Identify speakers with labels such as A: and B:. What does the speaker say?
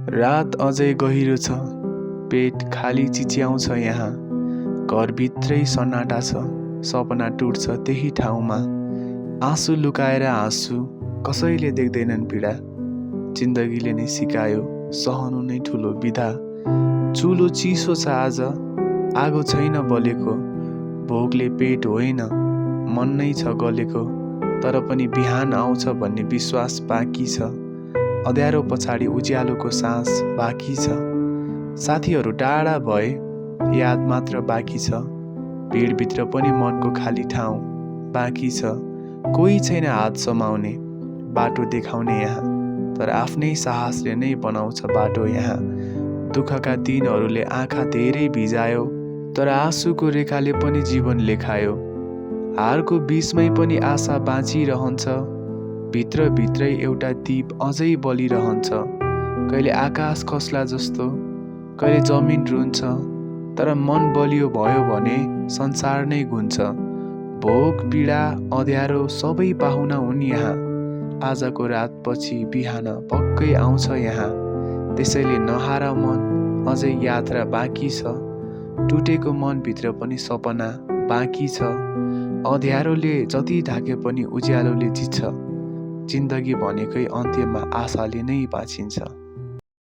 A: रात अझै गहिरो छ, पेट खाली चिच्याउँछ यहाँ। घरभित्रै सन्नाटा छ, सपना टुट्छ त्यही ठाउँमा। आँसु लुकाएर हाँस्छु, कसैले देख्दैनन् पीडा। जिन्दगीले नै सिकायो, सहनु नै ठुलो विधा। चुलो चिसो छ आज, आगो छैन बलेको। भोकले पेट होइन, मन नै छ गलेको। तर पनि बिहान आउँछ भन्ने विश्वास बाँकी छ। अँध्यारो पछाडि उज्यालोको सास बाँकी छ। साथीहरू टाढा भए, याद मात्र बाँकी छ। भिडभित्र पनि मनको खाली ठाउँ बाँकी छ। कोही छैन हात समाउने, बाटो देखाउने यहाँ। तर आफ्नै साहसले नै बनाउँछ बाटो यहाँ। दुःखका दिनहरूले आँखा धेरै भिजायो, तर आँसुको रेखाले पनि जीवन लेखायो। हारको बीचमै पनि आशा बाँचिरहन्छ, भित्रभित्रै एउटा दीप अझै बलिरहन्छ। कहिले आकाश खस्ला जस्तो, कहिले जमिन रुन्छ, तर मन बलियो भयो भने संसार नै घुन्छ। भोक पीडा अँध्यारो सबै पाहुना हुन् यहाँ। आजको रातपछि बिहान पक्कै आउँछ यहाँ। त्यसैले नहार मन, अझै यात्रा बाँकी छ। टुटेको मनभित्र पनि सपना बाँकी छ। अँध्यारोले जति ढाके पनि उज्यालोले जित्छ। जिन्दगी भनेकै अन्त्यमा आशाले नै बाँचिन्छ।